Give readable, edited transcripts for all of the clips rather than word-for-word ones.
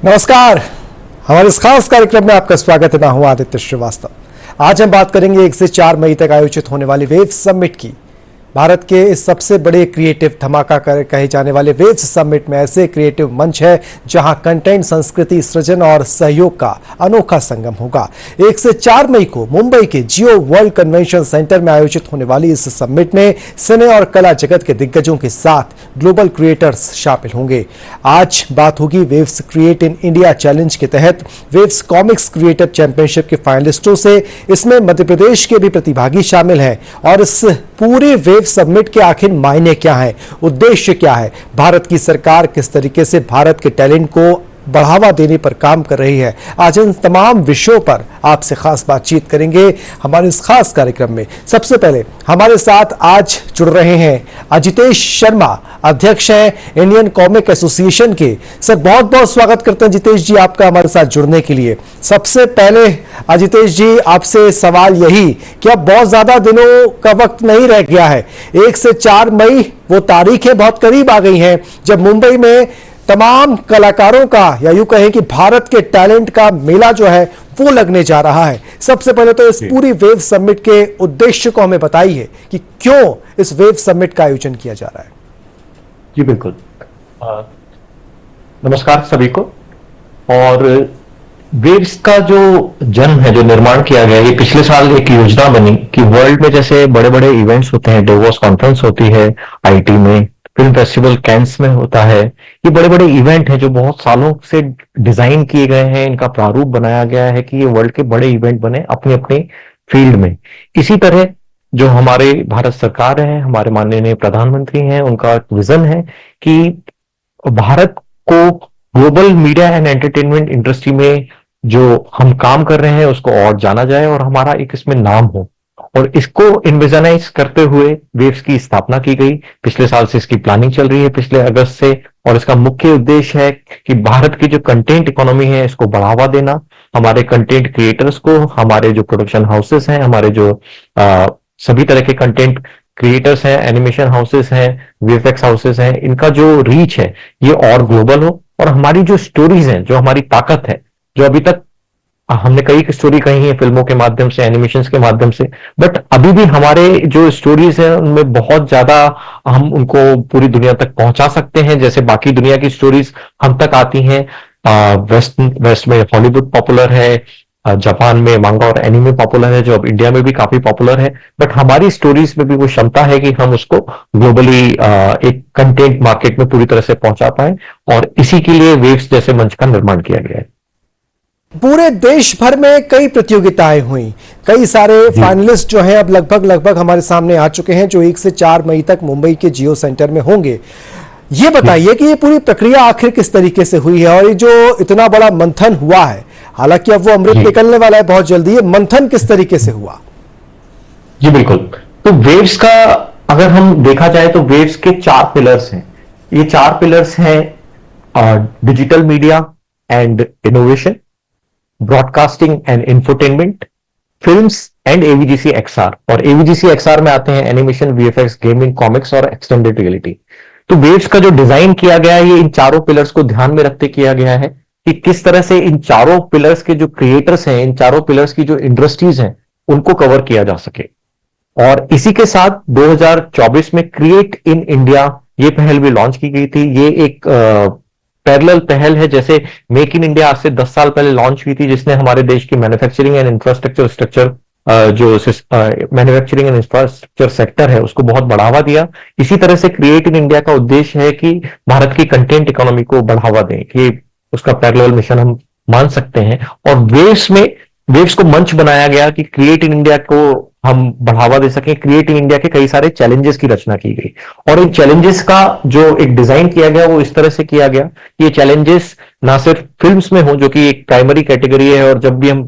नमस्कार। हमारे इस खास कार्यक्रम में आपका स्वागत है। मैं हूं आदित्य श्रीवास्तव। आज हम बात करेंगे 1 से 4 मई तक आयोजित होने वाली वेव्स समिट की। भारत के इस सबसे बड़े क्रिएटिव धमाका कहे जाने वाले वेव्स समिट में ऐसे क्रिएटिव मंच है जहां कंटेंट, संस्कृति, सृजन और सहयोग का अनोखा संगम होगा। 1 से 4 मई को मुंबई के जियो वर्ल्ड कन्वेंशन सेंटर में आयोजित होने वाली इस समिट में सिने और कला जगत के दिग्गजों के साथ ग्लोबल क्रिएटर्स शामिल होंगे। आज बात होगी waves create in India challenge के तहत वेव्स कॉमिक्स क्रिएटर चैंपियनशिप के फाइनलिस्टों से। इसमें मध्य प्रदेश के भी प्रतिभागी शामिल हैं और इस पूरे वेव समिट के आखिर मायने क्या हैं, उद्देश्य क्या है, भारत की सरकार किस तरीके से भारत के टैलेंट को बढ़ावा देने पर काम कर रही है, आज इन तमाम विषयों पर आपसे खास बातचीत करेंगे हमारे इस खास कार्यक्रम में। सबसे पहले हमारे साथ आज जुड़ रहे हैं अजितेश शर्मा, अध्यक्ष हैं इंडियन कॉमिक एसोसिएशन के। सर, बहुत बहुत स्वागत करते हैं जितेश जी आपका हमारे साथ जुड़ने के लिए। सबसे पहले अजितेश जी आपसे सवाल यही कि अब बहुत ज्यादा दिनों का वक्त नहीं रह गया है। 1 से 4 मई वो तारीखें बहुत करीब आ गई हैं जब मुंबई में तमाम कलाकारों का या यूं कहें कि भारत के टैलेंट का मेला जो है वो लगने जा रहा है। सबसे पहले तो इस पूरी वेव समिट के उद्देश्य को हमें बताइए कि क्यों इस वेव समिट का आयोजन किया जा रहा है। जी बिल्कुल। नमस्कार सभी को। और वेव्स का जो जन्म है, जो निर्माण किया गया, ये पिछले साल एक योजना बनी कि वर्ल्ड में जैसे बड़े बड़े इवेंट्स होते हैं, डेवोस कॉन्फ्रेंस होती है आईटी में, फिल्म फेस्टिवल कैंस में होता है, ये बड़े बड़े इवेंट हैं जो बहुत सालों से डिजाइन किए गए हैं, इनका प्रारूप बनाया गया है कि ये वर्ल्ड के बड़े इवेंट बने अपने अपने फील्ड में। इसी तरह जो हमारे भारत सरकार है, हमारे माननीय प्रधानमंत्री हैं, उनका विजन है कि भारत को global media and entertainment industry में जो हम काम कर रहे हैं उसको और जाना जाए और हमारा एक इसमें नाम हो। और इसको इन्विजनाइज करते हुए वेव्स की स्थापना की गई। पिछले साल से इसकी प्लानिंग चल रही है, पिछले अगस्त से। और इसका मुख्य उद्देश्य है कि भारत की जो कंटेंट इकोनॉमी है इसको बढ़ावा देना, हमारे कंटेंट क्रिएटर्स को, हमारे जो प्रोडक्शन हाउसेस हैं, हमारे जो सभी तरह के कंटेंट क्रिएटर्स हैं, एनिमेशन हाउसेस हैं, वीएफएक्स हाउसेस हैं, इनका जो रीच है ये और ग्लोबल हो। और हमारी जो स्टोरीज हैं, जो हमारी ताकत है, जो अभी तक हमने कई स्टोरी कही है फिल्मों के माध्यम से, एनिमेशंस के माध्यम से, बट अभी भी हमारे जो स्टोरीज हैं उनमें बहुत ज्यादा हम उनको पूरी दुनिया तक पहुंचा सकते हैं। जैसे बाकी दुनिया की स्टोरीज हम तक आती हैं। वेस्ट में हॉलीवुड पॉपुलर है, जापान में मांगा और एनिमे पॉपुलर है, जो अब इंडिया में भी काफी पॉपुलर है। बट हमारी स्टोरीज में भी वो क्षमता है कि हम उसको ग्लोबली एक कंटेंट मार्केट में पूरी तरह से पहुंचा पाए। और इसी के लिए वेव्स जैसे मंच का निर्माण किया गया है। पूरे देश भर में कई प्रतियोगिताएं हुई, कई सारे फाइनलिस्ट जो हैं अब लगभग हमारे सामने आ चुके हैं, जो 1 से 4 मई तक मुंबई के जियो सेंटर में होंगे। ये बताइए कि ये पूरी प्रक्रिया आखिर किस तरीके से हुई है और ये जो इतना बड़ा मंथन हुआ है, हालांकि अब वो अमृत निकलने वाला है बहुत जल्दी, ये मंथन किस तरीके से हुआ? जी बिल्कुल। तो वेव्स का अगर हम देखा जाए तो वेव्स के 4 पिलर्स हैं। ये 4 पिलर्स हैं digital media and innovation, broadcasting and infotainment, films and AVGC XR. और एवीजीसी एक्सआर में आते हैं एनिमेशन, वीएफएक्स, गेमिंग, कॉमिक्स और एक्सटेंडेड रियलिटी। तो वेव्स का जो डिजाइन किया गया है ये इन चारों पिलर्स को ध्यान में रखते किया गया है कि किस तरह से इन चारों पिलर्स के जो क्रिएटर्स हैं, इन चारों पिलर्स की जो इंडस्ट्रीज हैं उनको कवर किया जा सके। और इसी के साथ 2024 में क्रिएट इन इंडिया ये पहल भी लॉन्च की गई थी। ये एक पैरेलल पहल है, जैसे मेक इन इंडिया आज से 10 साल पहले लॉन्च हुई थी, जिसने हमारे देश की मैन्युफैक्चरिंग एंड इंफ्रास्ट्रक्चर जो मैन्युफैक्चरिंग एंड इंफ्रास्ट्रक्चर सेक्टर है उसको बहुत बढ़ावा दिया। इसी तरह से क्रिएट इन इंडिया का उद्देश्य है कि भारत की कंटेंट इकोनॉमी को बढ़ावा दें, कि उसका पैरेलल मिशन हम मान सकते हैं। और वेव्स को मंच बनाया गया कि क्रिएट इन इंडिया को हम बढ़ावा दे सकें। क्रिएट इन इंडिया के कई सारे चैलेंजेस की रचना की गई और इन चैलेंजेस का जो एक डिजाइन किया गया वो इस तरह से किया गया कि ये चैलेंजेस ना सिर्फ फिल्म्स में हो, जो कि एक प्राइमरी कैटेगरी है, और जब भी हम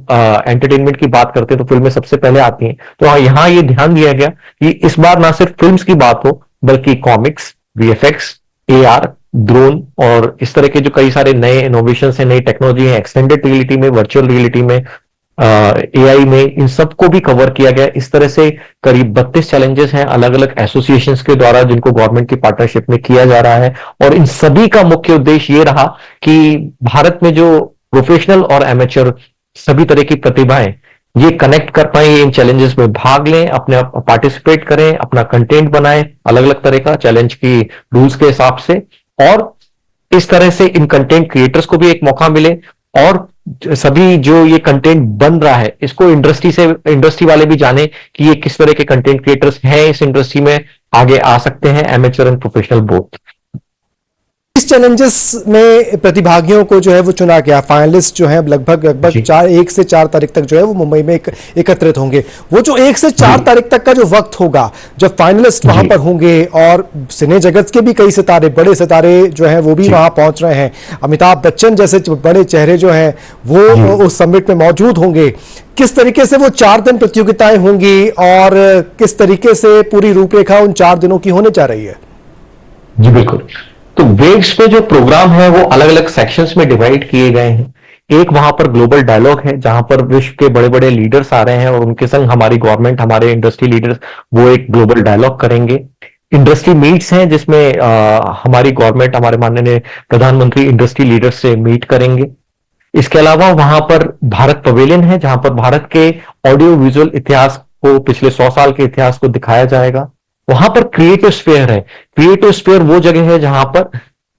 एंटरटेनमेंट की बात करते हैं तो फिल्में सबसे पहले आती हैं, तो यहाँ ये ध्यान दिया गया कि इस बार ना सिर्फ फिल्म्स की बात हो बल्कि कॉमिक्स, वीएफएक्स, एआर, ड्रोन और इस तरह के जो कई सारे नए इनोवेशन है, नई टेक्नोलॉजी है, एक्सटेंडेड रियलिटी में, वर्चुअल रियलिटी में, एआई में, इन सबको भी कवर किया गया। इस तरह से करीब 32 चैलेंजेस हैं अलग अलग एसोसिएशंस के द्वारा, जिनको गवर्नमेंट की पार्टनरशिप में किया जा रहा है। और इन सभी का मुख्य उद्देश्य ये रहा कि भारत में जो प्रोफेशनल और एमेच्योर सभी तरह की प्रतिभाएं ये कनेक्ट कर पाए, इन चैलेंजेस में भाग लें, अपने आप पार्टिसिपेट करें, अपना कंटेंट बनाएं अलग अलग तरह का चैलेंज की रूल्स के हिसाब से, और इस तरह से इन कंटेंट क्रिएटर्स को भी एक मौका मिले, और सभी जो ये कंटेंट बन रहा है इसको इंडस्ट्री वाले भी जाने कि ये किस तरह के कंटेंट क्रिएटर्स हैं, इस इंडस्ट्री में आगे आ सकते हैं, एमेच्योर एंड प्रोफेशनल बोथ। इस चैलेंजेस में प्रतिभागियों को जो है वो चुना गया, फाइनलिस्ट जो है लगभग लगभग 1 से 4 तारीख तक जो है वो मुंबई में एकत्रित होंगे। वो जो 1 से 4 तारीख तक का जो वक्त होगा जब फाइनलिस्ट वहां पर होंगे, और सिने जगत के भी कई सितारे, बड़े सितारे जो हैं वो भी वहां पहुंच रहे हैं, अमिताभ बच्चन जैसे बड़े चेहरे जो हैं वो उस समिट में मौजूद होंगे। किस तरीके से वो 4 दिन प्रतियोगिताएं होंगी और किस तरीके से पूरी रूपरेखा उन 4 दिनों की होने जा रही है? जी बिल्कुल। तो वेव्स में जो प्रोग्राम है वो अलग अलग सेक्शंस में डिवाइड किए गए हैं। एक वहां पर ग्लोबल डायलॉग है, जहां पर विश्व के बड़े बड़े लीडर्स आ रहे हैं और उनके संग हमारी गवर्नमेंट, हमारे इंडस्ट्री लीडर्स वो एक ग्लोबल डायलॉग करेंगे। इंडस्ट्री मीट्स हैं, जिसमें हमारी गवर्नमेंट, हमारे माननीय प्रधानमंत्री इंडस्ट्री लीडर्स से मीट करेंगे। इसके अलावा वहां पर भारत पवेलियन है, जहां पर भारत के ऑडियो विजुअल इतिहास को, पिछले 100 साल के इतिहास को दिखाया जाएगा। वहां पर क्रिएटिव स्फीयर है। क्रिएटिव स्फीयर वो जगह है जहां पर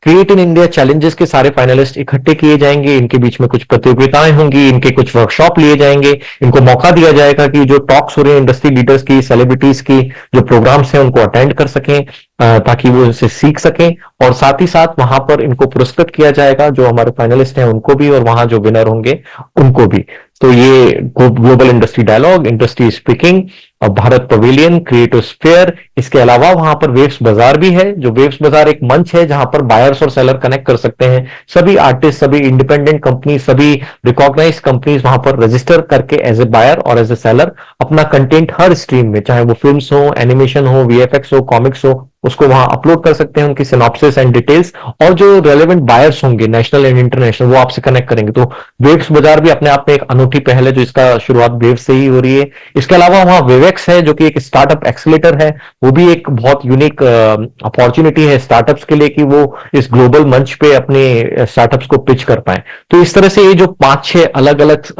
क्रिएट इन इंडिया चैलेंजेस के सारे फाइनलिस्ट इकट्ठे किए जाएंगे, इनके बीच में कुछ प्रतियोगिताएं होंगी, इनके कुछ वर्कशॉप लिए जाएंगे, इनको मौका दिया जाएगा कि जो टॉक्स हो रहे हैं इंडस्ट्री लीडर्स की, सेलिब्रिटीज की, जो प्रोग्राम्स हैं उनको अटेंड कर सकें, ताकि वो इनसे सीख सकें। और साथ ही साथ वहां पर इनको पुरस्कृत किया जाएगा, जो हमारे फाइनलिस्ट हैं उनको भी, और वहां जो विनर होंगे उनको भी। तो ये global industry dialogue, industry speaking, और भारत पवेलियन, क्रिएटिव स्फीयर। इसके अलावा वहां पर वेव्स बाजार भी है, जो वेव्स बाजार एक मंच है जहां पर बायर्स और सेलर कनेक्ट कर सकते हैं। सभी आर्टिस्ट, सभी इंडिपेंडेंट कंपनी, सभी रिकॉग्नाइज कंपनीज वहां पर रजिस्टर करके एज ए बायर और एज ए सेलर अपना कंटेंट हर स्ट्रीम में, चाहे वो फिल्म्स हो, एनिमेशन हो, वीएफएक्स हो, कॉमिक्स हो, उसको वहां अपलोड कर सकते हैं, उनकी सिनॉप्सिस एंड डिटेल्स। और जो रेलेवेंट बायर्स होंगे नेशनल एंड इंटरनेशनल, वो आपसे कनेक्ट करेंगे। तो वेव्स बाजार भी अपने आप में एक अनूठी पहल है, जो इसका शुरुआत वेव्स से ही हो रही है। इसके अलावा वहां वेवेक्स है, जो कि एक स्टार्टअप एक्सीलेटर है। वो भी एक बहुत यूनिक अपॉर्चुनिटी है स्टार्टअप्स के लिए कि वो इस ग्लोबल मंच पे अपने स्टार्टअप्स को पिच कर पाए। तो इस तरह से ये जो 5-6 अलग अलग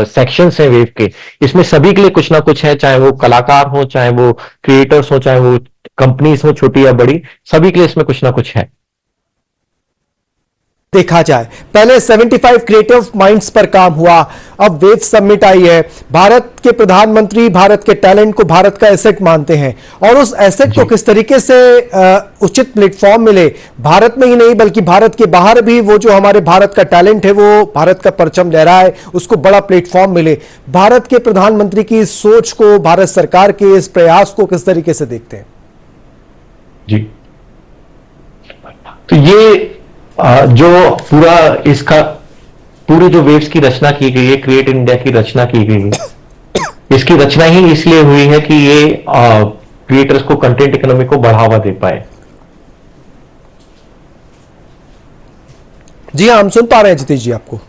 सेक्शंस हैं वेव के, इसमें सभी के लिए कुछ ना कुछ है, चाहे वो कलाकार हो, चाहे वो क्रिएटर्स हो, चाहे वो कंपनीज हो छोटी या बड़ी, सभी के लिए इसमें कुछ ना कुछ है। देखा जाए, पहले 75 क्रिएटिव माइंड्स पर काम हुआ, अब वेव समिट आई है। भारत के प्रधानमंत्री भारत के टैलेंट को भारत का एसेट मानते हैं, और उस एसेट को किस तरीके से उचित प्लेटफॉर्म मिले, भारत में ही नहीं बल्कि भारत के बाहर भी वो जो हमारे भारत का टैलेंट है, वो भारत का परचम लहराए, उसको बड़ा प्लेटफॉर्म मिले। भारत के प्रधानमंत्री की इस सोच को, भारत सरकार के इस प्रयास को किस तरीके से देखते हैं? जी, तो ये जो पूरा इसका पूरी जो वेव्स की रचना की गई है, क्रिएट इन इंडिया की रचना की गई है, इसकी रचना ही इसलिए हुई है कि ये क्रिएटर्स को, कंटेंट इकोनॉमी को बढ़ावा दे पाए। जी हाँ, हम सुन पा रहे हैं जितेश जी आपको।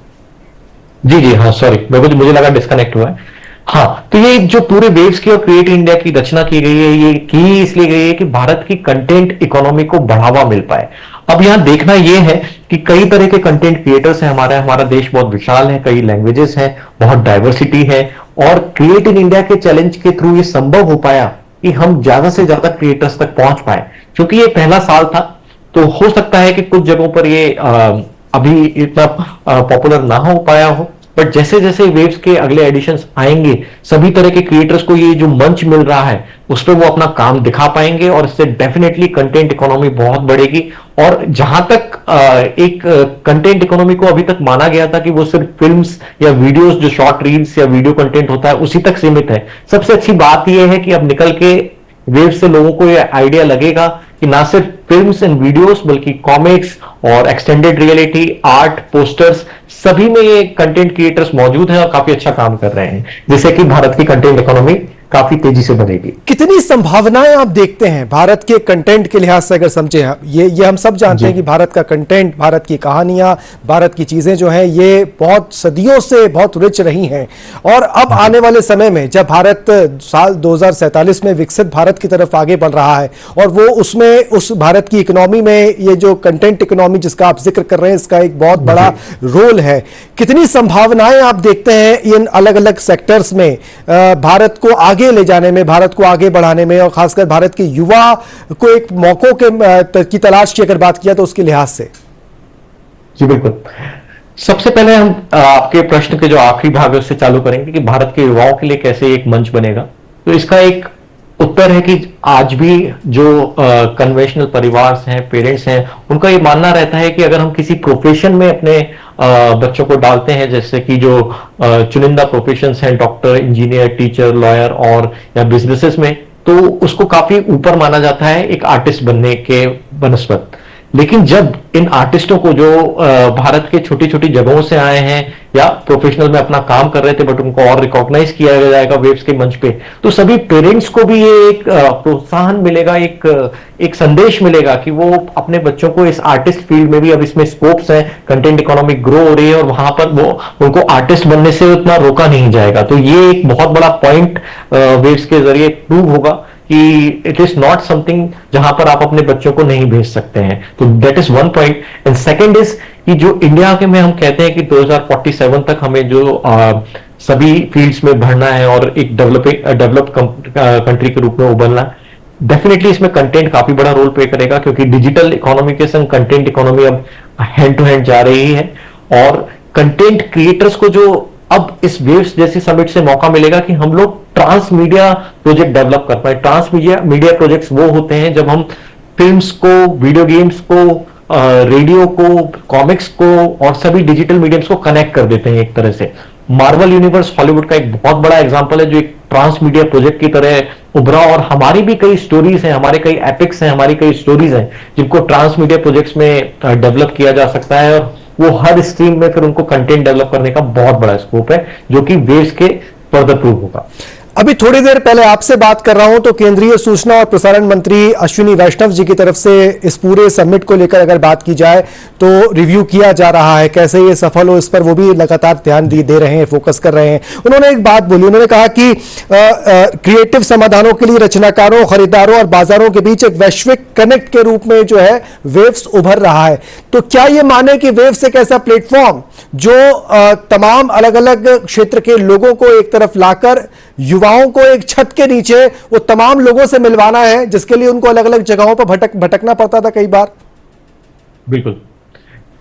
जी जी हाँ, सॉरी, मुझे लगा डिस्कनेक्ट हुआ है। हाँ, तो ये जो पूरे वेव्स की और क्रिएट इंडिया की रचना की गई है, ये की इसलिए गई है कि भारत की कंटेंट इकोनॉमी को बढ़ावा मिल पाए। अब यहां देखना यह है कि कई तरह के कंटेंट क्रिएटर्स हैं, हमारा देश बहुत विशाल है, कई लैंग्वेजेस हैं, बहुत डाइवर्सिटी है, और क्रिएट इन इंडिया के चैलेंज के थ्रू ये संभव हो पाया कि हम ज्यादा से ज्यादा क्रिएटर्स तक पहुंच पाए। क्योंकि ये पहला साल था, तो हो सकता है कि कुछ जगहों पर ये अभी इतना पॉपुलर ना हो पाया हो, बट जैसे जैसे वेव्स के अगले एडिशंस आएंगे, सभी तरह के क्रिएटर्स को ये जो मंच मिल रहा है उस पर वो अपना काम दिखा पाएंगे, और इससे डेफिनेटली कंटेंट इकोनॉमी बहुत बढ़ेगी। और जहां तक एक कंटेंट इकोनॉमी को अभी तक माना गया था कि वो सिर्फ फिल्म्स या वीडियोस, जो शॉर्ट रील्स या वीडियो कंटेंट होता है, उसी तक सीमित है, सबसे अच्छी बात यह है कि अब निकल के वेव से लोगों को यह आइडिया लगेगा कि ना सिर्फ फिल्म्स एंड वीडियोस, बल्कि कॉमिक्स और एक्सटेंडेड रियलिटी, आर्ट, पोस्टर्स, सभी में ये कंटेंट क्रिएटर्स मौजूद हैं और काफी अच्छा काम कर रहे हैं, जिससे कि भारत की कंटेंट इकोनॉमी काफी तेजी से बढ़ेगी। कितनी संभावनाएं आप देखते हैं भारत के कंटेंट के लिहाज से, अगर समझे ये हम सब जानते हैं कि भारत का कंटेंट, भारत की कहानियां, भारत की चीजें जो हैं ये बहुत सदियों से बहुत रिच रही हैं, और अब आने वाले समय में जब भारत साल 2047 में विकसित भारत की तरफ आगे बढ़ रहा है और वो उसमें उस भारत की इकोनॉमी में ये जो कंटेंट इकोनॉमी जिसका आप जिक्र कर रहे हैं इसका एक बहुत बड़ा रोल है, कितनी संभावनाएं आप देखते हैं इन अलग अलग सेक्टर्स में भारत को आगे ले जाने में, भारत को आगे बढ़ाने में, और खासकर भारत के युवा को एक मौकों की तलाश की अगर बात किया तो उसके लिहाज से? जी बिल्कुल। सबसे पहले हम आपके प्रश्न के जो आखिरी भाग है उससे चालू करेंगे कि भारत के युवाओं के लिए कैसे एक मंच बनेगा। तो इसका एक उत्तर है कि आज भी जो कन्वेंशनल परिवार हैं, पेरेंट्स हैं, उनका ये मानना रहता है कि अगर हम किसी प्रोफेशन में अपने बच्चों को डालते हैं, जैसे कि जो चुनिंदा प्रोफेशंस हैं, डॉक्टर, इंजीनियर, टीचर, लॉयर और या बिजनेसेस में, तो उसको काफी ऊपर माना जाता है एक आर्टिस्ट बनने के बनस्पत। लेकिन जब इन आर्टिस्टों को जो भारत के छोटी छोटी जगहों से आए हैं या प्रोफेशनल में अपना काम कर रहे थे बट उनको और रिकॉग्नाइज किया जाएगा वेव्स के मंच पे, तो सभी पेरेंट्स को भी ये एक प्रोत्साहन मिलेगा, एक संदेश मिलेगा कि वो अपने बच्चों को इस आर्टिस्ट फील्ड में भी, अब इसमें स्कोप्स हैं, कंटेंट इकोनॉमी ग्रो हो रही है और वहां पर वो उनको आर्टिस्ट बनने से उतना रोका नहीं जाएगा। तो ये एक बहुत बड़ा पॉइंट वेव्स के जरिए प्रूव होगा कि इट इज नॉट समथिंग जहां पर आप अपने बच्चों को नहीं भेज सकते हैं। तो that is one point. And second is कि जो इंडिया के में हम कहते हैं कि 2047 तक हमें जो सभी फील्ड्स में बढ़ना है और एक डेवलप कंट्री के रूप में उभरना है, डेफिनेटली इसमें कंटेंट काफी बड़ा रोल प्ले करेगा, क्योंकि डिजिटल इकोनॉमी के संग कंटेंट इकोनॉमी अब हैंड टू हैंड जा रही है। और कंटेंट क्रिएटर्स को जो अब इस वेव्स जैसी समिट से मौका मिलेगा कि हम लोग ट्रांस मीडिया प्रोजेक्ट डेवलप कर पाए। ट्रांस मीडिया प्रोजेक्ट्स वो होते हैं जब हम फिल्म्स को, वीडियो गेम्स को, रेडियो को, कॉमिक्स को और सभी डिजिटल मीडियम्स को कनेक्ट कर देते हैं एक तरह से। मार्वल यूनिवर्स हॉलीवुड का एक बहुत बड़ा एग्जांपल है जो एक ट्रांस मीडिया प्रोजेक्ट की तरह उभरा, और हमारी भी कई स्टोरीज हैं, हमारे कई एपिक्स हैं, हमारी कई स्टोरीज हैं जिनको ट्रांस मीडिया प्रोजेक्ट्स में डेवलप किया जा सकता है, और वो हर स्ट्रीम में फिर उनको कंटेंट डेवलप करने का बहुत बड़ा स्कोप है जो कि वेव्स के फर्दर प्रूव होगा। अभी थोड़ी देर पहले आपसे बात कर रहा हूं तो केंद्रीय सूचना और प्रसारण मंत्री अश्विनी वैष्णव जी की तरफ से इस पूरे समिट को लेकर अगर बात की जाए तो रिव्यू किया जा रहा है, कैसे ये सफल हो इस पर वो भी लगातार ध्यान दे रहे हैं, फोकस कर रहे हैं। उन्होंने एक बात बोली, उन्होंने कहा कि क्रिएटिव समाधानों के लिए रचनाकारों, खरीदारों और बाजारों के बीच एक वैश्विक कनेक्ट के रूप में जो है वेव्स उभर रहा है। तो क्या ये माने कि वेव्स एक ऐसा प्लेटफॉर्म जो तमाम अलग अलग क्षेत्र के लोगों को एक तरफ लाकर युवाओं को एक छत के नीचे वो तमाम लोगों से मिलवाना है जिसके लिए उनको अलग अलग जगहों पर भटकना पड़ता था कई बार? बिल्कुल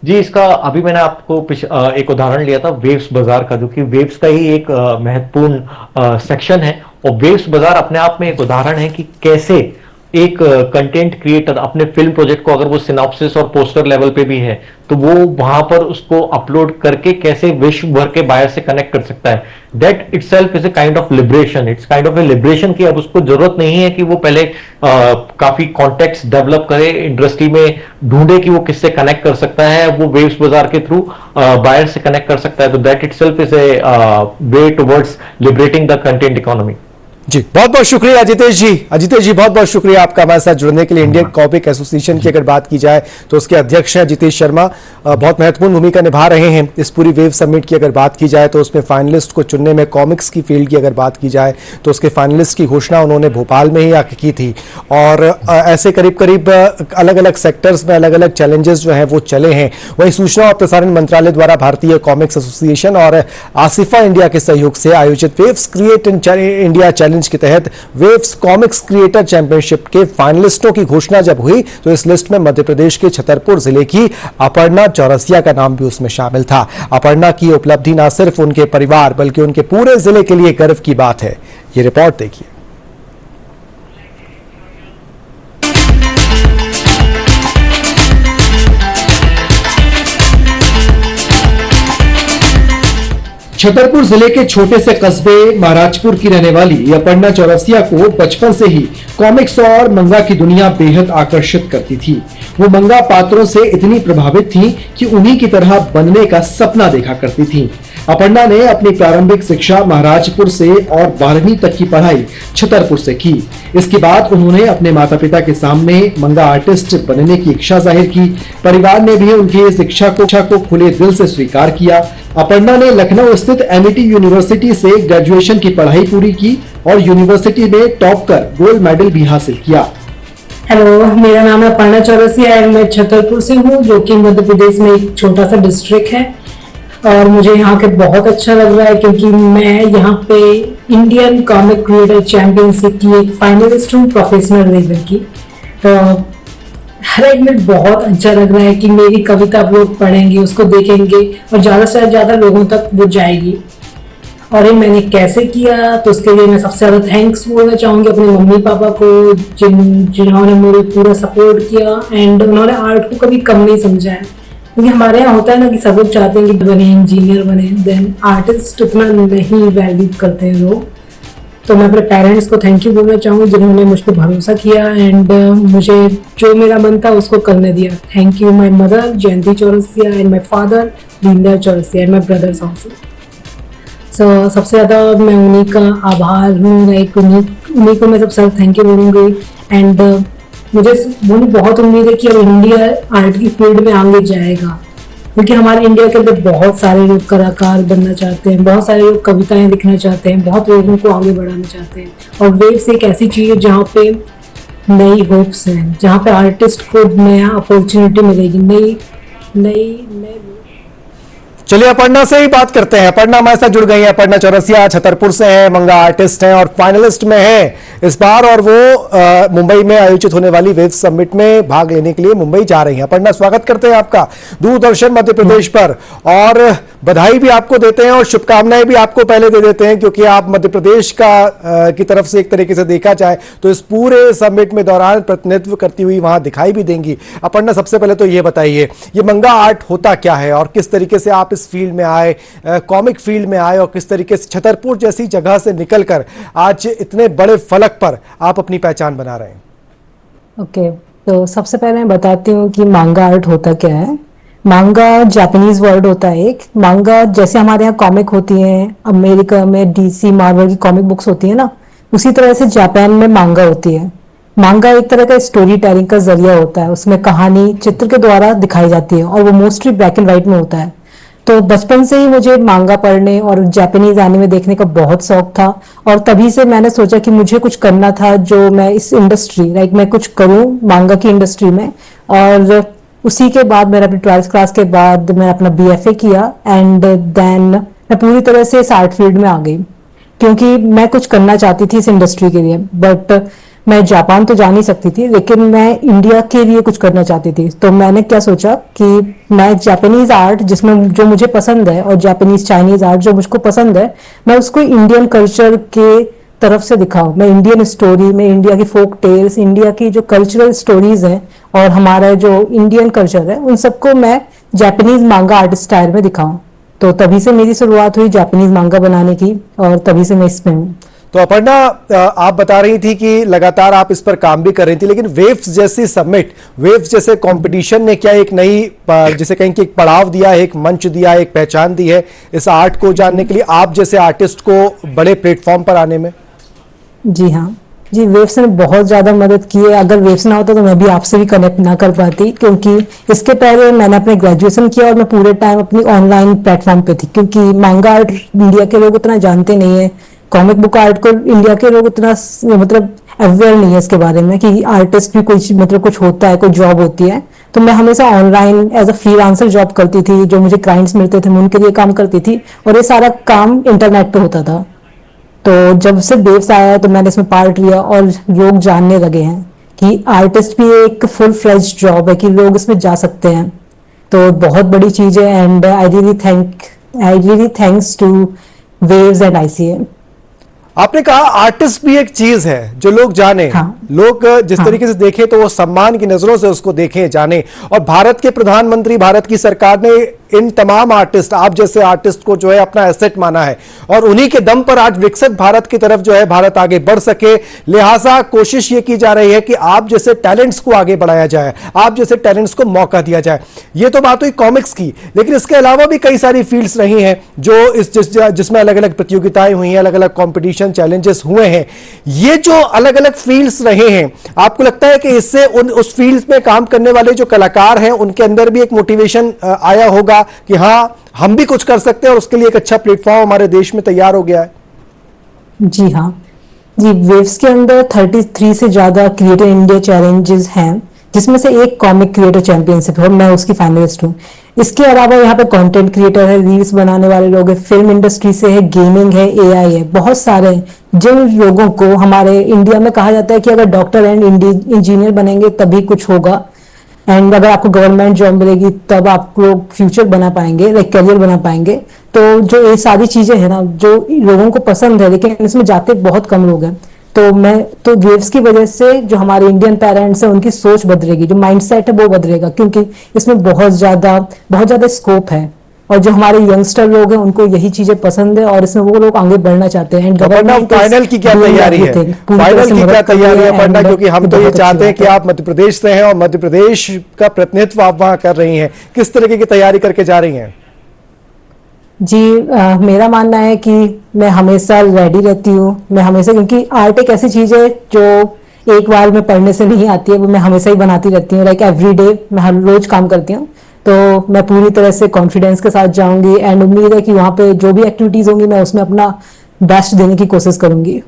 जी। इसका अभी मैंने आपको एक उदाहरण लिया था वेव्स बाजार का, जो कि वेव्स का ही एक महत्वपूर्ण सेक्शन है। और वेव्स बाजार अपने आप में एक उदाहरण है कि कैसे एक कंटेंट क्रिएटर अपने फिल्म प्रोजेक्ट को, अगर वो सिनॉप्सिस और पोस्टर लेवल पे भी है, तो वो वहां पर उसको अपलोड करके कैसे विश्व भर के बायर से कनेक्ट कर सकता है। That itself is a kind of liberation. It's kind of A liberation कि अब उसको जरूरत नहीं है कि वो पहले काफी कॉन्टेक्स्ट डेवलप करे, इंडस्ट्री में ढूंढे कि वो किससे कनेक्ट कर सकता है, वो वेव्स बाजार के थ्रू बायर से कनेक्ट कर सकता है। तो that itself is a way towards liberating the content economy. जी बहुत बहुत शुक्रिया अजितेश जी बहुत बहुत शुक्रिया आपका हमारे साथ जुड़ने के लिए। इंडियन कॉमिक एसोसिएशन की अगर बात की जाए तो उसके अध्यक्ष हैं जितेश शर्मा, बहुत महत्वपूर्ण भूमिका निभा रहे हैं इस पूरी वेव समिट की। अगर बात की जाए तो उसमें फाइनलिस्ट को चुनने में, कॉमिक्स की फील्ड की अगर बात की जाए तो उसके फाइनलिस्ट की घोषणा उन्होंने भोपाल में ही आके की थी। और ऐसे करीब करीब अलग अलग सेक्टर्स में अलग अलग चैलेंजेस जो हैं वो चले हैं। वहीं सूचना और प्रसारण मंत्रालय द्वारा भारतीय कॉमिक्स एसोसिएशन और आसिफा इंडिया के सहयोग से आयोजित वेव्स क्रिएट इंडिया चैलेंज के तहत वेव्स कॉमिक्स क्रिएटर चैंपियनशिप के फाइनलिस्टों की घोषणा जब हुई तो इस लिस्ट में मध्य प्रदेश के छतरपुर जिले की अपर्णा चौरसिया का नाम भी उसमें शामिल था। अपर्णा की उपलब्धि न सिर्फ उनके परिवार बल्कि उनके पूरे जिले के लिए गर्व की बात है। ये रिपोर्ट देखिए। छतरपुर जिले के छोटे से कस्बे महाराजपुर की रहने वाली अपर्णा चौरसिया को बचपन से ही कॉमिक्स और मंगा की दुनिया बेहद आकर्षित करती थी। वो मंगा पात्रों से इतनी प्रभावित थी कि उन्हीं की तरह बनने का सपना देखा करती थी। अपर्णा ने अपनी प्रारंभिक शिक्षा महाराजपुर से और 12वीं तक की पढ़ाई छतरपुर से की। इसके बाद उन्होंने अपने माता पिता के सामने मंगा आर्टिस्ट बनने की इच्छा जाहिर की। परिवार ने भी उनकी इस इच्छा को खुले दिल से स्वीकार किया। अपर्णा ने लखनऊ स्थित एमिटी यूनिवर्सिटी से ग्रेजुएशन की पढ़ाई पूरी की और यूनिवर्सिटी में टॉप कर गोल्ड मेडल भी हासिल किया। हेलो, मेरा नाम है अपर्णा चौरसिया और मैं छतरपुर से हूँ, जो कि मध्य प्रदेश में एक छोटा सा डिस्ट्रिक्ट है। और मुझे यहाँ के बहुत अच्छा लग रहा है क्योंकि मैं यहाँ पे इंडियन कॉमिक क्रिएटर चैंपियनशिप की एक फाइनलिस्ट हूँ, प्रोफेशनल लेवल की। तो हर एक मिनट बहुत अच्छा लग रहा है कि मेरी कविता आप लोग पढ़ेंगे, उसको देखेंगे और ज़्यादा से ज़्यादा लोगों तक वो जाएगी। और ये मैंने कैसे किया, तो उसके लिए मैं सबसे ज़्यादा थैंक्स बोलना चाहूँगी अपने मम्मी पापा को, जिन्होंने मुझे पूरा सपोर्ट किया एंड उन्होंने आर्ट को कभी कम नहीं समझा है। क्योंकि हमारे यहाँ होता है ना कि सब लोग चाहते हैं कि बने इंजीनियर बने, देन आर्टिस्ट उतना नहीं वैल्यू करते हैं लोग। तो मैं अपने पेरेंट्स को थैंक यू बोलना चाहूँगी जिन्होंने मुझ पर भरोसा किया एंड मुझे जो मेरा मन था उसको करने दिया। Thank you my mother Jayanti Chaurasia and my father Deendayal Chaurasia and my brothers also. So सबसे ज़्यादा मैं उन्हीं का आभार हूँ, लाइक उन्हीं को मैं सबसे ज़्यादा थैंक यू बोलूँगी। एंड मुझे बहुत उम्मीद है कि अब इंडिया आर्ट की फील्ड में आगे जाएगा, क्योंकि हमारे इंडिया के अंदर बहुत सारे लोग कलाकार बनना चाहते हैं, बहुत सारे लोग कविताएं लिखना चाहते हैं, बहुत लोगों को आगे बढ़ाना चाहते हैं। और वेव्स एक ऐसी चीज़ है जहाँ पे नई होप्स हैं, जहाँ पे आर्टिस्ट को नया अपॉर्चुनिटी मिलेगी, नई चलिए अपर्णा से ही बात करते हैं। अपर्णा हमारे साथ जुड़ गई है। अपर्णा चौरसिया छतरपुर से हैं, मंगा आर्टिस्ट हैं और फाइनलिस्ट में हैं इस बार, और वो मुंबई में आयोजित होने वाली वेव समिट में भाग लेने के लिए मुंबई जा रही हैं। अपर्णा, स्वागत करते हैं आपका दूरदर्शन मध्य प्रदेश पर, और बधाई भी आपको देते हैं और शुभकामनाएं भी आपको पहले दे देते हैं, क्योंकि आप मध्य प्रदेश की तरफ से एक तरीके से देखा जाए तो इस पूरे समिट में दौरान प्रतिनिधित्व करती हुई वहां दिखाई भी देंगी। अपर्णा, सबसे पहले तो ये बताइए, ये मंगा आर्ट होता क्या है और किस तरीके से आप इस फील्ड में आए, कॉमिक फील्ड में आए, और किस तरीके से छतरपुर जैसी जगह से निकलकर आज इतने बड़े फलक पर आप अपनी पहचान बना रहे हैं? ओके, तो सबसे पहले मैं बताती हूँ कि मांगा आर्ट होता क्या है। मांगा जापानीज वर्ड होता है एक। मांगा जैसे हमारे यहाँ कॉमिक होती हैं, अमेरिका में डीसी मार्वल की कॉमिक बुक्स होती है ना, उसी तरह से जापान में मांगा होती है। मांगा एक तरह का स्टोरी टेलिंग का जरिया होता है, उसमें कहानी चित्र के द्वारा दिखाई जाती है और वो मोस्टली ब्लैक एंड व्हाइट में होता है। तो बचपन से ही मुझे मांगा पढ़ने और जापानीज एनिमे देखने का बहुत शौक था, और तभी से मैंने सोचा कि मुझे कुछ करना था जो मैं इस इंडस्ट्री मैं कुछ करूं मांगा की इंडस्ट्री में। और उसी के बाद मेरा अपनी 12th क्लास के बाद मैंने अपना BFA किया एंड देन मैं पूरी तरह से इस आर्ट फील्ड में आ गई, क्योंकि मैं कुछ करना चाहती थी इस इंडस्ट्री के लिए। बट मैं जापान तो जा नहीं सकती थी, लेकिन मैं इंडिया के लिए कुछ करना चाहती थी। तो मैंने क्या सोचा कि मैं जापानीज आर्ट जिसमें जो मुझे पसंद है और जापानीज चाइनीज आर्ट जो मुझको पसंद है, मैं उसको इंडियन कल्चर के तरफ से दिखाऊं। मैं इंडियन स्टोरी में इंडिया की फोक टेल्स, इंडिया की जो कल्चरल स्टोरीज हैं और हमारा जो इंडियन कल्चर है, उन सबको मैं जापानीज मांगा आर्ट स्टाइल में दिखाऊं। तो तभी से मेरी शुरुआत हुई जापानीज मांगा बनाने की, और तभी से मैं इसमें हूँ। तो अपर्णा, आप बता रही थी कि लगातार आप इस पर काम भी कर रही थी, लेकिन वेव्स जैसी समिट, वेव्स जैसे कंपटीशन ने क्या एक नई, जिसे कहें कि एक पड़ाव दिया है, एक मंच दिया है, एक पहचान दी है इस आर्ट को जानने के लिए, आप जैसे आर्टिस्ट को बड़े प्लेटफॉर्म पर आने में? जी हाँ जी, वेव्स ने बहुत ज़्यादा मदद की है। अगर वेव्स ना होता तो मैं भी आपसे भी कनेक्ट ना कर पाती, क्योंकि इसके पहले मैंने अपने ग्रेजुएशन किया और मैं पूरे टाइम अपनी ऑनलाइन प्लेटफॉर्म पे थी, क्योंकि मांगा आर्ट इंडिया के लोग उतना जानते नहीं है, कॉमिक बुक आर्ट को इंडिया के लोग उतना अवेयर नहीं है इसके बारे में कि आर्टिस्ट भी कुछ कुछ होता है, कोई जॉब होती है। तो मैं हमेशा online as a freelancer job करती थी, जो मुझे क्लाइंट्स मिलते थे मैं उनके लिए काम करती थी, और ये सारा काम इंटरनेट पे होता था। तो जब से वेव्स आया तो मैंने इसमें पार्ट लिया और लोग जानने लगे हैं कि आर्टिस्ट भी एक फुल फ्लेज्ड जॉब है, कि लोग इसमें जा सकते हैं। तो बहुत बड़ी चीज है and I really thanks two waves and ICA। आपने कहा आर्टिस्ट भी एक चीज है जो लोग जाने, हाँ। लोग जिस तरीके से देखें तो वो सम्मान की नजरों से उसको देखें, जाने। और भारत के प्रधानमंत्री, भारत की सरकार ने इन तमाम आर्टिस्ट, आप जैसे आर्टिस्ट को जो है अपना एसेट माना है और उन्हीं के दम पर आज विकसित भारत की तरफ जो है भारत आगे बढ़ सके, लिहाजा कोशिश ये की जा रही है कि आप जैसे टैलेंट्स को आगे बढ़ाया जाए, आप जैसे टैलेंट्स को मौका दिया जाए। ये तो बात हुई कॉमिक्स की, लेकिन इसके अलावा भी कई सारी फील्ड्स रही हैं जो जिसमें अलग अलग प्रतियोगिताएं हुई हैं, अलग अलग कंपटीशन चैलेंजेस हुए हैं। ये जो अलग अलग फील्ड्स रहे हैं, आपको लगता है कि इससे उस फील्ड्स में काम करने वाले जो कलाकार हैं उनके अंदर भी एक मोटिवेशन आया होगा कि हाँ हम भी कुछ कर सकते हैं और उसके लिए एक अच्छा प्लेटफॉर्म हमारे देश में तैयार हो गया है? जी हाँ जी, वेव्स के अंदर 33 से ज्यादा क्रिएटर इंडिया चैलेंजेस हैं, जिसमें से एक कॉमिक क्रिएटर चैंपियनशिप है और मैं उसकी फाइनलिस्ट हूँ। इसके अलावा यहाँ पे कंटेंट क्रिएटर है, रील्स बनाने वाले लोग हैं, फिल्म इंडस्ट्री से है, गेमिंग है, एआई है, बहुत सारे हैं जिन लोगों को हमारे इंडिया में कहा जाता है कि अगर डॉक्टर एंड इंजीनियर बनेंगे तभी कुछ होगा, एंड अगर आपको गवर्नमेंट जॉब मिलेगी तब आप लोग फ्यूचर बना पाएंगे, लाइक करियर बना पाएंगे। तो जो ये सारी चीजें है ना जो लोगों को पसंद है, लेकिन इसमें जाते बहुत कम लोग हैं। तो वेव्स की वजह से जो हमारे इंडियन पेरेंट्स हैं उनकी सोच बदलेगी, जो माइंडसेट है वो बदलेगा, क्योंकि इसमें बहुत ज्यादा स्कोप है और जो हमारे यंगस्टर लोग हैं उनको यही चीजें पसंद है और इसमें वो लोग आगे बढ़ना चाहते हैं। फाइनल की क्या तैयारी है? फाइनल की क्या तैयारी है पढ़ना? क्योंकि हम तो ये चाहते हैं कि आप मध्य प्रदेश से हैं और मध्य प्रदेश का प्रतिनिधित्व आप वहां कर रही हैं, किस तरीके की तैयारी करके जा रही हैं? जी मेरा मानना है कि मैं हमेशा रेडी रहती हूँ, मैं हमेशा, क्योंकि आर्ट एक ऐसी चीज है जो एक बार में पढ़ने से नहीं आती है, वो मैं हमेशा ही बनाती रहती हूँ, लाइक एवरी डे मैं हर रोज काम करती हूँ। तो मैं पूरी तरह से कॉन्फिडेंस के साथ जाऊंगी एंड उम्मीद है कि वहां पे जो भी एक्टिविटीज होंगी मैं उसमें अपना बेस्ट देने की कोशिश करूंगी।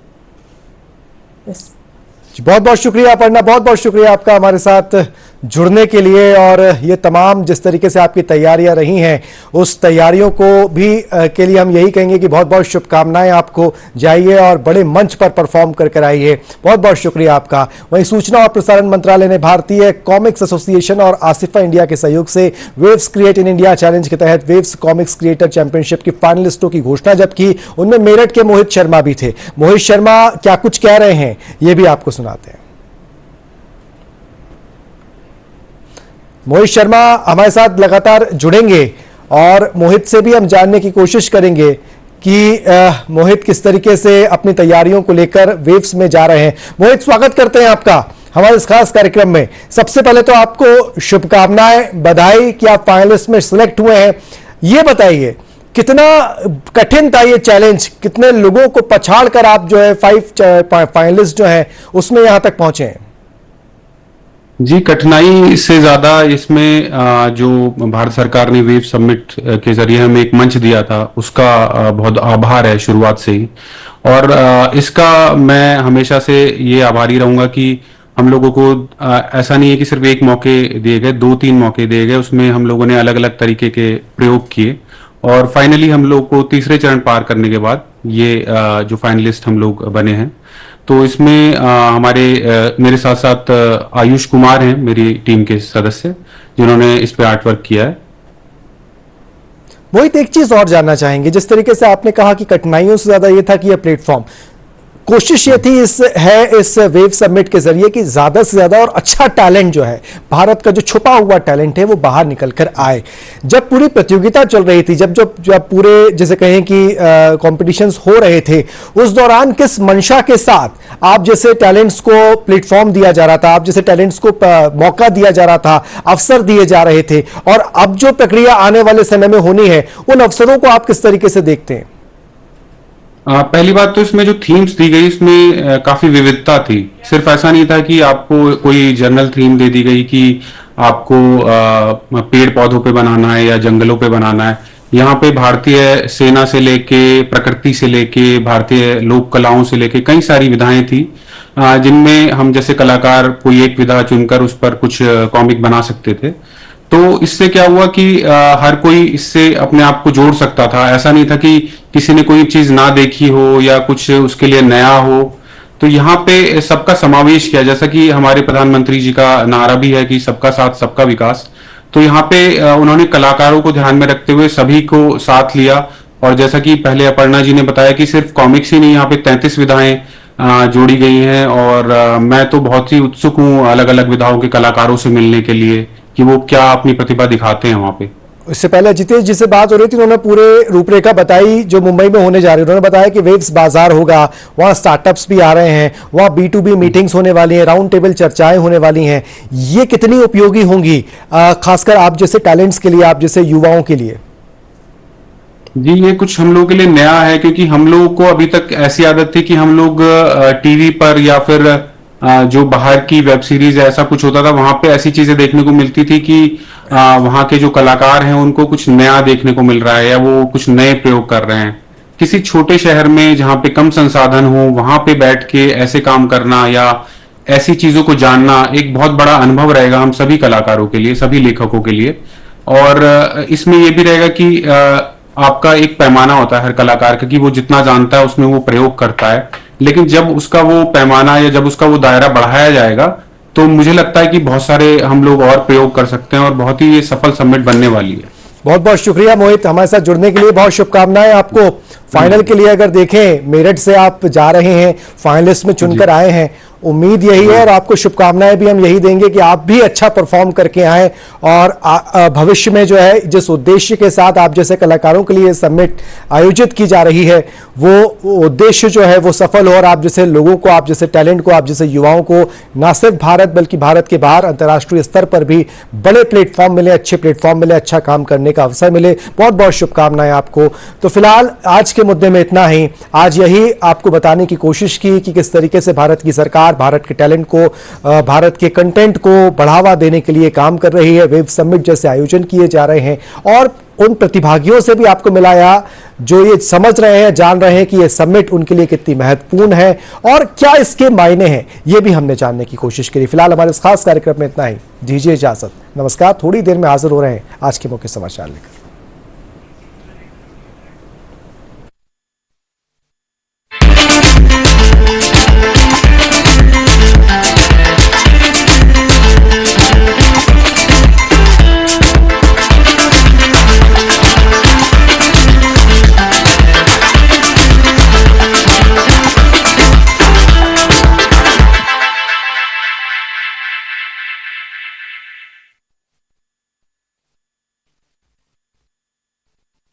बहुत बहुत शुक्रिया अपर्णा, बहुत बहुत शुक्रिया आपका हमारे साथ जुड़ने के लिए। और ये तमाम जिस तरीके से आपकी तैयारियां रही हैं उस तैयारियों को भी के लिए हम यही कहेंगे कि बहुत बहुत शुभकामनाएं आपको, जाइए और बड़े मंच पर परफॉर्म कर आइए। बहुत बहुत शुक्रिया आपका। वहीं सूचना और प्रसारण मंत्रालय ने भारतीय कॉमिक्स एसोसिएशन और आसिफा इंडिया के सहयोग से waves create in India challenge के तहत वेव्स कॉमिक्स क्रिएटर चैंपियनशिप की फाइनलिस्टों की घोषणा जब की, उनमें मेरठ के मोहित शर्मा भी थे। मोहित शर्मा क्या कुछ कह रहे हैं ये भी आपको सुनाते हैं। मोहित शर्मा हमारे साथ लगातार जुड़ेंगे और मोहित से भी हम जानने की कोशिश करेंगे कि मोहित किस तरीके से अपनी तैयारियों को लेकर वेव्स में जा रहे हैं। मोहित, स्वागत करते हैं आपका हमारे इस खास कार्यक्रम में। सबसे पहले तो आपको शुभकामनाएं, बधाई कि आप फाइनलिस्ट में सिलेक्ट हुए हैं। ये बताइए कितना कठिन था ये चैलेंज, कितने लोगों को पछाड़ कर आप जो है 5 फाइनलिस्ट जो हैं उसमें यहां तक पहुंचे हैं? जी, कठिनाई से ज्यादा इसमें जो भारत सरकार ने वेव समिट के जरिए हमें एक मंच दिया था उसका बहुत आभार है शुरुआत से ही। और इसका मैं हमेशा से ये आभारी रहूंगा कि हम लोगों को ऐसा नहीं है कि सिर्फ एक मौके दिए गए, 2-3 मौके दिए गए, उसमें हम लोगों ने अलग अलग तरीके के प्रयोग किए और फाइनली हम लोग को तीसरे चरण पार करने के बाद ये जो फाइनलिस्ट हम लोग बने हैं। तो इसमें हमारे मेरे साथ साथ आयुष कुमार हैं, मेरी टीम के सदस्य, जिन्होंने इस पे आर्ट वर्क किया है। मोहित, एक चीज और जानना चाहेंगे, जिस तरीके से आपने कहा कि कठिनाइयों से ज्यादा ये था कि यह प्लेटफॉर्म, कोशिश ये थी इस वेव समिट के जरिए कि ज्यादा से ज्यादा और अच्छा टैलेंट जो है, भारत का जो छुपा हुआ टैलेंट है वो बाहर निकल कर आए। जब पूरी प्रतियोगिता चल रही थी, जब पूरे जैसे कहें कि कॉम्पिटिशंस हो रहे थे, उस दौरान किस मंशा के साथ आप जैसे टैलेंट्स को प्लेटफॉर्म दिया जा रहा था, आप जैसे टैलेंट्स को मौका दिया जा रहा था, अवसर दिए जा रहे थे, और अब जो प्रक्रिया आने वाले समय में होनी है उन अवसरों को आप किस तरीके से देखते हैं? पहली बात तो इसमें जो थीम्स दी गई इसमें काफी विविधता थी। सिर्फ ऐसा नहीं था कि आपको कोई जनरल थीम दे दी गई कि आपको पेड़ पौधों पे बनाना है या जंगलों पे बनाना है। यहाँ पे भारतीय सेना से लेके, प्रकृति से लेके, भारतीय लोक कलाओं से लेके कई सारी विधाएं थी, जिनमें हम जैसे कलाकार कोई एक विधा चुनकर उस पर कुछ कॉमिक बना सकते थे। तो इससे क्या हुआ कि हर कोई इससे अपने आप को जोड़ सकता था। ऐसा नहीं था कि किसी ने कोई चीज ना देखी हो या कुछ उसके लिए नया हो। तो यहाँ पे सबका समावेश किया, जैसा कि हमारे प्रधानमंत्री जी का नारा भी है कि सबका साथ सबका विकास। तो यहाँ पे उन्होंने कलाकारों को ध्यान में रखते हुए सभी को साथ लिया। और जैसा कि पहले अपर्णा जी ने बताया कि सिर्फ कॉमिक्स ही नहीं, यहाँ पे 33 विधाएं जोड़ी गई हैं। और मैं तो बहुत ही उत्सुक हूँ अलग अलग विधाओं के कलाकारों से मिलने के लिए कि वो क्या अपनी प्रतिभा दिखाते हैं वहां पे। इससे पहले जितेश जी से बात हो रही थी, उन्होंने पूरे रूपरेखा बताई जो मुंबई में होने जा रही है। उन्होंने बताया कि वेव्स बाजार होगा, वहां स्टार्टअप्स भी आ रहे हैं, वहां B2B मीटिंग्स होने वाली हैं, राउंड टेबल चर्चाएं होने वाली हैं। ये कितनी उपयोगी होंगी खासकर आप जैसे टैलेंट्स के लिए, आप जैसे युवाओं के लिए? जी, ये कुछ हम लोगों के लिए नया है, क्योंकि हम लोगों को अभी तक ऐसी आदत थी कि हम लोग टीवी पर या फिर जो बाहर की वेब सीरीज ऐसा कुछ होता था, वहां पे ऐसी चीजें देखने को मिलती थी कि वहां के जो कलाकार हैं उनको कुछ नया देखने को मिल रहा है या वो कुछ नए प्रयोग कर रहे हैं। किसी छोटे शहर में जहां पे कम संसाधन हो, वहां पे बैठ के ऐसे काम करना या ऐसी चीजों को जानना एक बहुत बड़ा अनुभव रहेगा हम सभी कलाकारों के लिए, सभी लेखकों के लिए। और इसमें यह भी रहेगा कि आपका एक पैमाना होता है हर कलाकार का कि वो जितना जानता है उसमें वो प्रयोग करता है, लेकिन जब उसका वो पैमाना या जब उसका वो दायरा बढ़ाया जाएगा तो मुझे लगता है कि बहुत सारे हम लोग और प्रयोग कर सकते हैं और बहुत ही ये सफल समिट बनने वाली है। बहुत बहुत शुक्रिया मोहित, हमारे साथ जुड़ने के लिए। बहुत शुभकामनाएं आपको फाइनल के लिए। अगर देखें मेरठ से आप जा रहे हैं, फाइनलिस्ट में चुनकर आए हैं, उम्मीद यही है और आपको शुभकामनाएं भी हम यही देंगे कि आप भी अच्छा परफॉर्म करके आए और भविष्य में जो है जिस उद्देश्य के साथ आप जैसे कलाकारों के लिए समिट आयोजित की जा रही है वो उद्देश्य जो है वो सफल हो और आप जैसे लोगों को, आप जैसे टैलेंट को, आप जैसे युवाओं को न सिर्फ भारत बल्कि भारत के बाहर अंतर्राष्ट्रीय स्तर पर भी बड़े प्लेटफॉर्म मिले, अच्छे प्लेटफॉर्म मिले, अच्छा काम करने का अवसर मिले। बहुत बहुत शुभकामनाएं आपको। तो फिलहाल आज के मुद्दे में इतना ही। आज यही आपको बताने की कोशिश की कि किस तरीके से भारत की सरकार भारत के टैलेंट को, भारत के कंटेंट को बढ़ावा देने के लिए काम कर रही है। वेव समिट जैसे आयोजन किए जा रहे हैं और उन प्रतिभागियों से भी आपको मिलाया जो ये समझ रहे हैं, जान रहे हैं कि ये समिट उनके लिए कितनी महत्वपूर्ण है और क्या इसके मायने हैं, ये भी हमने जानने की कोशिश करी। फिलहाल हमारे इस खास कार्यक्रम में इतना ही। दीजिए इजाजत, नमस्कार। थोड़ी देर में हाजिर हो रहे हैं आज के मुख्य समाचार लेकर।